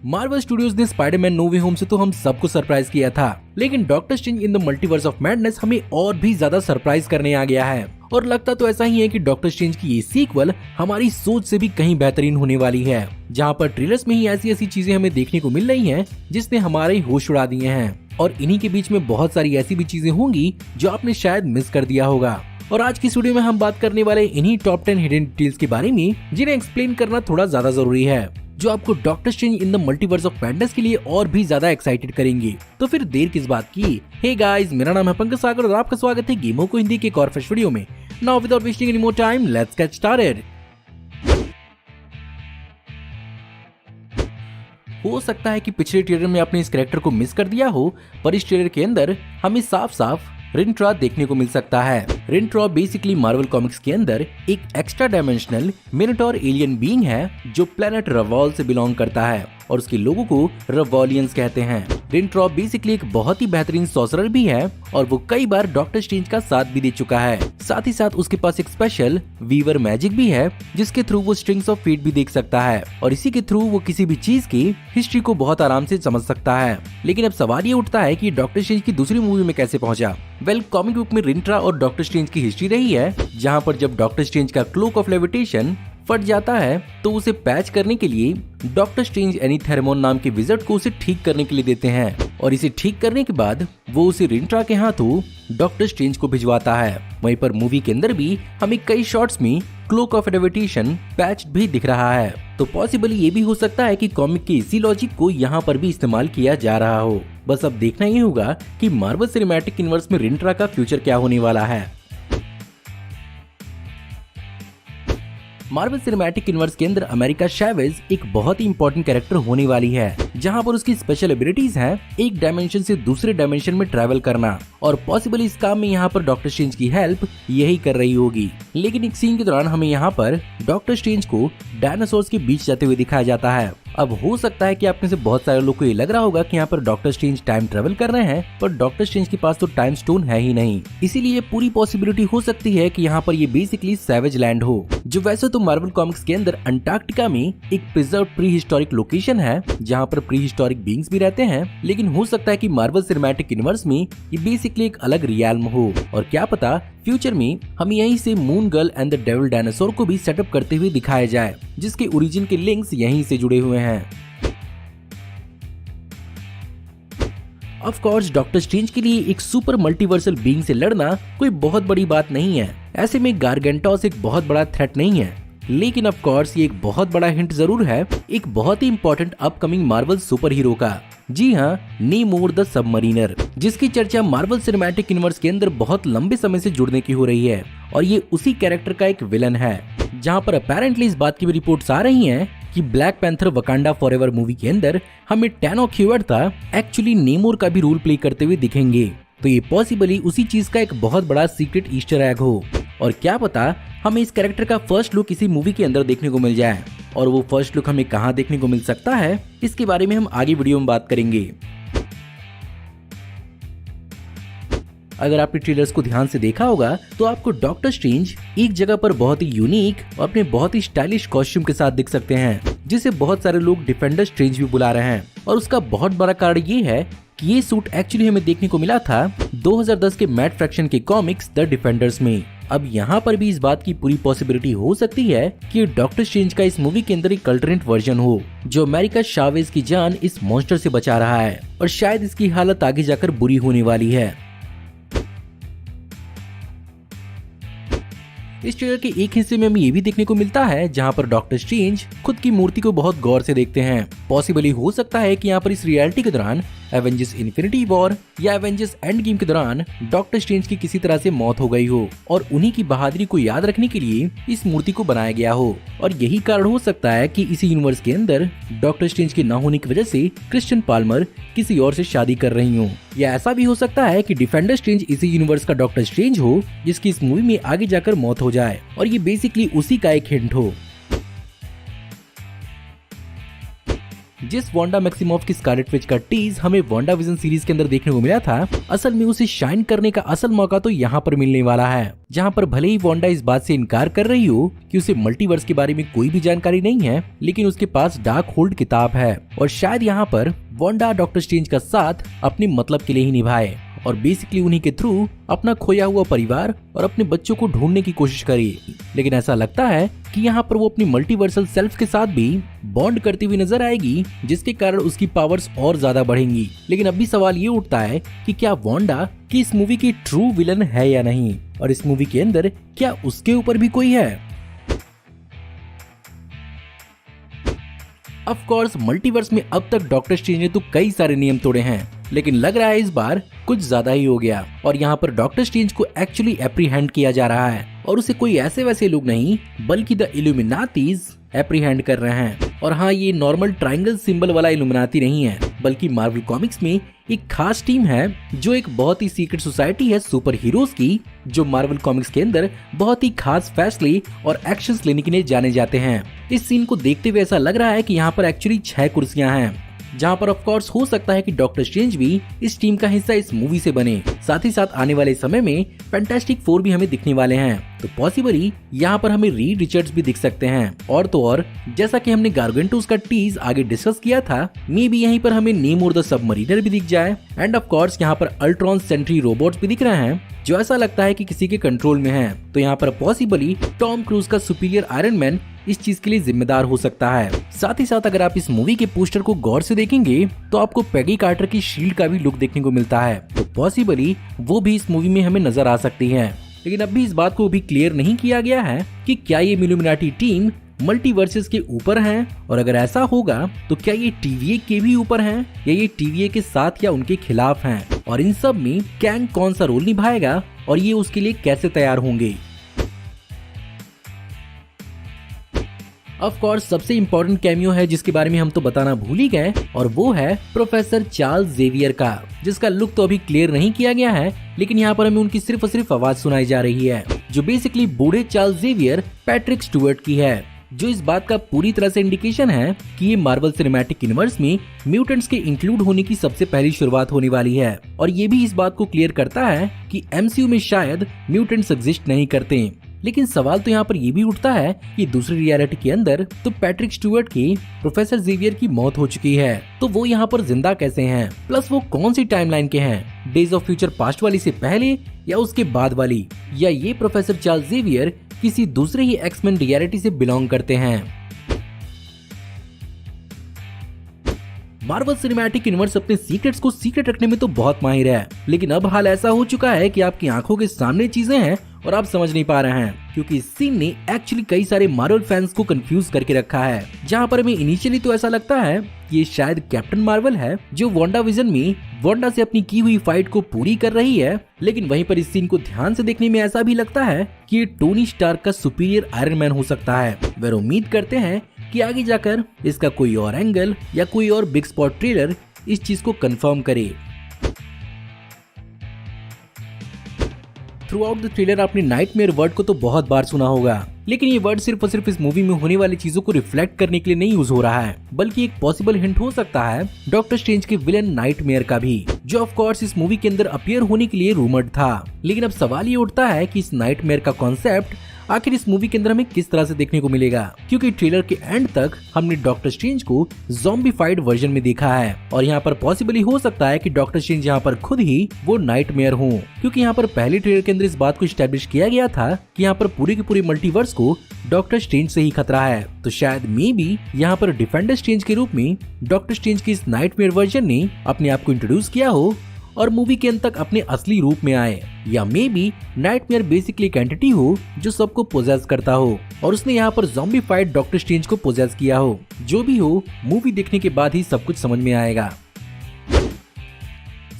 Marvel studios ने Spiderman no वे home से तो हम सबको सरप्राइज किया था, लेकिन doctor strange in the multiverse of madness हमें और भी ज्यादा सरप्राइज करने आ गया है। और लगता तो ऐसा ही है कि डॉक्टर स्ट्रेंज की ये सीक्वल हमारी सोच से भी कहीं बेहतरीन होने वाली है, जहाँ पर ट्रेलर्स में ही ऐसी ऐसी चीजें हमें देखने को मिल रही हैं जिसने हमारे होश उड़ा दिए हैं। और इन्हीं के बीच में बहुत सारी ऐसी भी चीजें होंगी जो आपने शायद मिस कर दिया होगा। और आज की वीडियो में हम बात करने वाले इन्हीं टॉप 10 हिडन डिटेल्स के बारे में जिन्हें एक्सप्लेन करना थोड़ा ज्यादा जरूरी है, जो आपको doctor strange in the multiverse of madness के लिए और भी ज्यादा एक्साइटेड करेंगे। तो फिर देर किस बात की। हे गाइस, मेरा नाम है पंकज सागर और आपका स्वागत है गेमों को हिंदी के एक और फ्रेश वीडियो में। Now without wasting any more time, let's get started. हो सकता है कि पिछले ट्रेलर में आपने इस कैरेक्टर को मिस कर दिया हो, पर इस ट्रेलर के अंदर हमें साफ साफ रिंट्रा देखने को मिल सकता है। रिंट्रा बेसिकली मार्वल कॉमिक्स के अंदर एक एक्स्ट्रा डायमेंशनल मिनोटॉर एलियन बीइंग है जो प्लेनेट रवॉल से बिलोंग करता है और उसके लोगों को रवॉलियंस कहते हैं। रिंट्रा बेसिकली एक बहुत ही बेहतरीन सॉर्सरर भी है और वो कई बार डॉक्टर स्ट्रेंज का साथ भी दे चुका है। साथ ही साथ उसके पास एक स्पेशल वीवर मैजिक भी है जिसके थ्रू वो स्ट्रिंग्स ऑफ फेट भी देख सकता है और इसी के थ्रू वो किसी भी चीज की हिस्ट्री को बहुत आराम से समझ सकता है। लेकिन अब सवाल ये उठता है कि डॉक्टर स्ट्रेंज की दूसरी मूवी में कैसे पहुंचा। वेल, कॉमिक बुक में रिंट्रा और डॉक्टर स्ट्रेंज की हिस्ट्री रही है, जहाँ पर जब डॉक्टर स्ट्रेंज का क्लोक ऑफ लेविटेशन फट जाता है तो उसे पैच करने के लिए डॉक्टर स्ट्रेंज एनीथेरमोन नाम के विज़र्ड को उसे ठीक करने के लिए देते हैं और इसे ठीक करने के बाद वो उसे रिंट्रा के हाथों डॉक्टर स्ट्रेंज को भिजवाता है। वहीं पर मूवी के अंदर भी हमें कई शॉट्स में क्लोक ऑफ लेविटेशन पैच भी दिख रहा है, तो पॉसिबली ये भी हो सकता है कि कॉमिक के इसी लॉजिक को यहाँ पर भी इस्तेमाल किया जा रहा हो। बस अब देखना ही होगा कि मार्वल सिनेमैटिक यूनिवर्स में रिंट्रा का फ्यूचर क्या होने वाला है। मार्वल सिनेमैटिक यूनिवर्स के अंदर अमेरिका चैवेज एक बहुत ही इंपॉर्टेंट कैरेक्टर होने वाली है, जहां पर उसकी स्पेशल एबिलिटीज हैं एक डायमेंशन से दूसरे डायमेंशन में ट्रैवल करना और पॉसिबली इस काम में यहाँ पर डॉक्टर स्ट्रेंज की हेल्प यही कर रही होगी। लेकिन एक सीन के दौरान हमें यहाँ पर डॉक्टर स्ट्रेंज को डायनासोर्स के बीच जाते हुए दिखाया जाता है। अब हो सकता है कि आप में से बहुत सारे लोग को ये लग रहा होगा कि यहाँ पर डॉक्टर स्ट्रेंज टाइम ट्रेवल कर रहे हैं, पर डॉक्टर स्ट्रेंज के पास तो टाइम स्टोन है ही नहीं। इसीलिए पूरी पॉसिबिलिटी हो सकती है कि यहाँ पर ये बेसिकली सैवेज लैंड हो, जो वैसे तो मार्वल कॉमिक्स के अंदर अंटार्कटिका में एक प्रिजर्व प्री हिस्टोरिक लोकेशन है जहाँ पर प्री हिस्टोरिक बीइंग्स भी रहते हैं। लेकिन हो सकता है कि मार्वल सिनेमैटिक यूनिवर्स में ये बेसिकली एक अलग रियल्म हो और क्या पता फ्यूचर में हम यहीं से moon girl and the devil dinosaur को भी सेटअप करते हुए दिखाया जाए, जिसके ओरिजिन के लिंक्स यहीं से जुड़े हुए हैं। ऑफ कोर्स डॉक्टर स्ट्रेंज के लिए एक सुपर मल्टीवर्सल बीइंग से लड़ना कोई बहुत बड़ी बात नहीं है। ऐसे में गारगेंटोस एक बहुत बड़ा थ्रेट नहीं है, लेकिन ऑफ कोर्स ये एक बहुत बड़ा हिंट जरूर है एक बहुत ही important upcoming Marvel super hero का। जी हाँ, नेमोर द सबमरीनर, जिसकी चर्चा मार्वल सिनेमैटिक यूनिवर्स के अंदर बहुत लंबे समय से जुड़ने की हो रही है और ये उसी कैरेक्टर का एक विलन है। जहाँ पर अपेरेंटली इस बात की भी रिपोर्ट्स आ रही हैं कि black panther Wakanda forever movie के अंदर हमें टैनोक ह्यूवर्ता एक्चुअली नेमोर का भी रोल प्ले करते हुए दिखेंगे। तो ये पॉसिबली उसी चीज का एक बहुत बड़ा सीक्रेट ईस्टर एग हो और क्या पता हमें इस कैरेक्टर का फर्स्ट लुक इसी मूवी के अंदर देखने को मिल जाए। और वो फर्स्ट लुक हमें कहाँ देखने को मिल सकता है, इसके बारे में हम आगे वीडियो में बात करेंगे। अगर आपने ट्रेलर्स को ध्यान से देखा होगा तो आपको डॉक्टर स्ट्रेंज एक जगह पर बहुत ही यूनिक और अपने बहुत ही स्टाइलिश कॉस्ट्यूम के साथ दिख सकते हैं, जिसे बहुत सारे लोग डिफेंडर स्ट्रेंज भी बुला रहे हैं। और उसका बहुत बड़ा कारण ये है कि ये सूट एक्चुअली हमें देखने को मिला था 2010 के मैट फ्रैक्शन के कॉमिक्स द डिफेंडर्स में। अब यहाँ पर भी इस बात की पूरी पॉसिबिलिटी हो सकती है कि डॉक्टर स्ट्रेंज का इस मूवी के अंदर एक अल्टरनेट वर्जन हो जो अमेरिका चावेज की जान इस मॉन्स्टर से बचा रहा है और शायद इसकी हालत आगे जाकर बुरी होने वाली है। इस ट्रेलर के एक हिस्से में हमें ये भी देखने को मिलता है जहाँ पर डॉक्टर स्ट्रेंज खुद की मूर्ति को बहुत गौर से देखते हैं। पॉसिबली हो सकता है कि यहाँ पर इस रियलिटी के दौरान एवेंजर्स इन्फिनिटी वॉर या एवेंजर्स एंड गेम के दौरान डॉक्टर स्ट्रेंज की किसी तरह से मौत हो गई हो और उन्हीं की बहादुरी को याद रखने के लिए इस मूर्ति को बनाया गया हो। और यही कारण हो सकता है कि इसी यूनिवर्स के अंदर डॉक्टर स्ट्रेंज के न होने की वजह से क्रिश्चियन पाल्मर किसी और से शादी कर रही हो, या ऐसा भी हो सकता है कि डिफेंडर स्ट्रेंज इसी यूनिवर्स का डॉक्टर स्ट्रेंज हो जिसकी इस मूवी में आगे जाकर मौत हो जाए और ये बेसिकली उसी का एक हिंट हो। जिस वांडा मैक्सिमॉफ की स्कारलेट विच का टीज हमें वांडा विजन सीरीज के अंदर देखने को मिला था, असल में उसे शाइन करने का असल मौका तो यहाँ पर मिलने वाला है, जहाँ पर भले ही वांडा इस बात से इनकार कर रही हो कि उसे मल्टीवर्स के बारे में कोई भी जानकारी नहीं है, लेकिन उसके पास डार्क होल्ड किताब है और शायद यहाँ पर वांडा डॉक्टर स्ट्रेंज का साथ अपने मतलब के लिए ही निभाए और बेसिकली उन्हीं के थ्रू अपना खोया हुआ परिवार और अपने बच्चों को ढूंढने की कोशिश करी। लेकिन ऐसा लगता है कि यहाँ पर वो अपनी मल्टीवर्सल सेल्फ के साथ भी बॉन्ड करती हुई नजर आएगी, जिसके कारण उसकी पावर्स और ज्यादा बढ़ेंगी। लेकिन अभी सवाल ये उठता है कि क्या वांडा की इस मूवी की ट्रू विलन है या नहीं, और इस मूवी के अंदर क्या उसके ऊपर भी कोई है। ऑफ कोर्स मल्टीवर्स में अब तक डॉक्टर स्ट्रेंज ने तो कई सारे नियम तोड़े हैं, लेकिन लग रहा है इस बार कुछ ज्यादा ही हो गया और यहाँ पर डॉक्टर स्ट्रेंज को एक्चुअली एप्रीहेंड किया जा रहा है और उसे कोई ऐसे वैसे लोग नहीं बल्कि द इल्यूमिनाटीज एप्रीहेंड कर रहे हैं। और हाँ, ये नॉर्मल ट्रायंगल सिंबल वाला इल्यूमिनाटी नहीं है, बल्कि मार्वल कॉमिक्स में एक खास टीम है जो एक बहुत ही सीक्रेट सोसाइटी है सुपर हीरोज की, जो मार्वल कॉमिक्स के अंदर बहुत ही खास फैसले और एक्शंस लेने के लिए जाने जाते हैं। इस सीन को देखते हुए ऐसा लग रहा है कि यहाँ पर एक्चुअली 6 कुर्सियां हैं, जहाँ पर ऑफ कोर्स हो सकता है कि डॉक्टर स्ट्रेंज भी इस टीम का हिस्सा इस मूवी से बने। साथ ही साथ आने वाले समय में फैंटास्टिक 4 भी हमें दिखने वाले हैं, तो पॉसिबली यहाँ पर हमें रीड रिचर्ड्स भी दिख सकते हैं। और तो और जैसा कि हमने गार्गेंटोस का टीज आगे डिस्कस किया था, मे भी यहीं पर हमें नेमोर द सबमरीनर भी दिख जाए। एंड ऑफ कोर्स यहाँ पर अल्ट्रॉन सेंट्री रोबोट्स भी दिख रहे हैं, जो ऐसा लगता है कि किसी के कंट्रोल में है। तो यहाँ पर पॉसिबली टॉम क्रूज का सुपीरियर आयरन मैन इस चीज के लिए जिम्मेदार हो सकता है। साथ ही साथ अगर आप इस मूवी के पोस्टर को गौर से देखेंगे तो आपको पेगी कार्टर की शील्ड का भी लुक देखने को मिलता है, तो पॉसिबली वो भी इस मूवी में हमें नजर आ सकती है। लेकिन अब भी इस बात को भी क्लियर नहीं किया गया है कि क्या ये इल्यूमिनाटी टीम मल्टीवर्सेस के ऊपर है, और अगर ऐसा होगा तो क्या ये TVA के भी ऊपर हैं या ये TVA के साथ या उनके खिलाफ हैं, और इन सब में कैंग कौन सा रोल निभाएगा और ये उसके लिए कैसे तैयार होंगे। ऑफ कोर्स सबसे इम्पोर्टेंट कैमियो है जिसके बारे में हम तो बताना भूल ही गए, और वो है प्रोफेसर चार्ल्स जेवियर का, जिसका लुक तो अभी क्लियर नहीं किया गया है, लेकिन यहाँ पर हमें उनकी सिर्फ और सिर्फ आवाज सुनाई जा रही है, जो बेसिकली बूढ़े चार्ल्स जेवियर पैट्रिक स्टुअर्ट की है, जो इस बात का पूरी तरह से इंडिकेशन है कि ये मार्वल सिनेमैटिक यूनिवर्स में म्यूटेंट्स के इंक्लूड होने की सबसे पहली शुरुआत होने वाली है। और ये भी इस बात को क्लियर करता है कि MCU में शायद म्यूटेंट्स एग्जिस्ट नहीं करते। लेकिन सवाल तो यहाँ पर ये भी उठता है कि दूसरी रियलिटी के अंदर तो पैट्रिक स्टुअर्ट की प्रोफेसर जेवियर की मौत हो चुकी है, तो वो यहाँ पर जिंदा कैसे हैं? प्लस वो कौन सी टाइमलाइन के हैं, डेज ऑफ फ्यूचर पास्ट वाली से पहले या उसके बाद वाली, या ये प्रोफेसर चार्ल्स जेवियर किसी दूसरे ही एक्समैन रियलिटी से बिलोंग करते हैं। मार्वल सिनेमैटिक यूनिवर्स अपने सीक्रेट्स को सीक्रेट रखने में तो बहुत माहिर है, लेकिन अब हाल ऐसा हो चुका है कि आपकी आंखों के सामने चीजें हैं और आप समझ नहीं पा रहे हैं, क्योंकि इस सीन ने एक्चुअली कई सारे मार्वल फैंस को कंफ्यूज करके रखा है। जहां पर हमें इनिशियली तो ऐसा लगता है कि ये शायद कैप्टन मार्वल है जो वांडा विजन में वांडा से अपनी की हुई फाइट को पूरी कर रही है, लेकिन वहीं पर इस सीन को ध्यान से देखने में ऐसा भी लगता है कि ये टोनी स्टार्क का सुपीरियर आयरन मैन हो सकता है। वह उम्मीद करते हैं कि आगे जाकर इसका कोई और एंगल या कोई और बिग स्पॉट ट्रेलर इस चीज को कंफर्म करे। थ्रू आउट द ट्रेलर आपने नाइटमेयर वर्ड को तो बहुत बार सुना होगा, लेकिन ये वर्ड सिर्फ और सिर्फ इस मूवी में होने वाली चीजों को रिफ्लेक्ट करने के लिए नहीं यूज हो रहा है, बल्कि एक पॉसिबल हिंट हो सकता है डॉक्टर स्ट्रेंज के विलेन नाइटमेयर का भी, जो ऑफ कोर्स इस मूवी के अंदर अपीयर होने के लिए रूमर्ड था। लेकिन अब सवाल ये उठता है कि इस नाइटमेयर का कॉन्सेप्ट आखिर इस मूवी के अंदर हमें किस तरह से देखने को मिलेगा, क्योंकि ट्रेलर के एंड तक हमने डॉक्टर स्ट्रेंज को ज़ॉम्बीफाइड वर्जन में देखा है, और यहाँ पर पॉसिबली हो सकता है कि डॉक्टर स्ट्रेंज यहाँ पर खुद ही वो नाइटमेयर हो, क्योंकि यहाँ पर पहले ट्रेलर के अंदर इस बात को एस्टेब्लिश किया गया था कि यहाँ पर पूरे के पूरे मल्टीवर्स को डॉक्टर स्ट्रेंज से ही खतरा है। तो शायद मे बी यहाँ पर डिफेंडर स्ट्रेंज के रूप में डॉक्टर स्ट्रेंज के इस नाइटमेयर वर्जन ने अपने आप को इंट्रोड्यूस किया हो और मूवी के अंत तक अपने असली रूप में आए, या मे बी नाइटमेयर बेसिकली एक एंटिटी हो जो सबको पोजेस करता हो और उसने यहाँ पर ज़ॉम्बीफाइड डॉक्टर स्ट्रेंज को पोजेस किया हो। जो भी हो, मूवी देखने के बाद ही सब कुछ समझ में आएगा।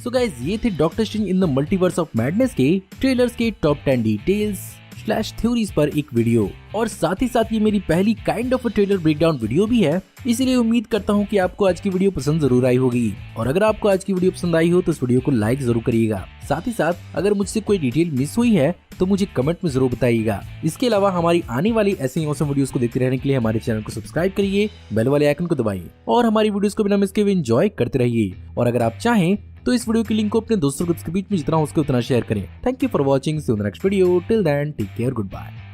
सो गाइस, ये थे doctor strange in the multiverse of madness के ट्रेलर्स के टॉप 10 डिटेल्स। /theories पर एक वीडियो, और साथ ही साथ ये मेरी पहली kind of trailer breakdown video भी है। इसीलिए उम्मीद करता हूँ कि आपको आज की वीडियो पसंद जरूर आई होगी, और अगर आपको आज की वीडियो पसंद आई हो तो इस वीडियो को लाइक जरूर करिएगा। साथ ही साथ अगर मुझसे कोई डिटेल मिस हुई है तो मुझे कमेंट में जरूर बताइएगा। इसके अलावा हमारी आने वाली ऐसे ही औसम वीडियोस को देखते रहने के लिए हमारे चैनल को सब्सक्राइब करिए, बेल वाले आइकन को दबाइए और हमारी वीडियोस को बिना मिस किए एंजॉय करते रहिए। और अगर आप चाहें तो इस वीडियो की लिंक को अपने दोस्तों के बीच में जितना हो सके उतना शेयर करें। Thank you for watching, see you in the next video, till then take care, good bye.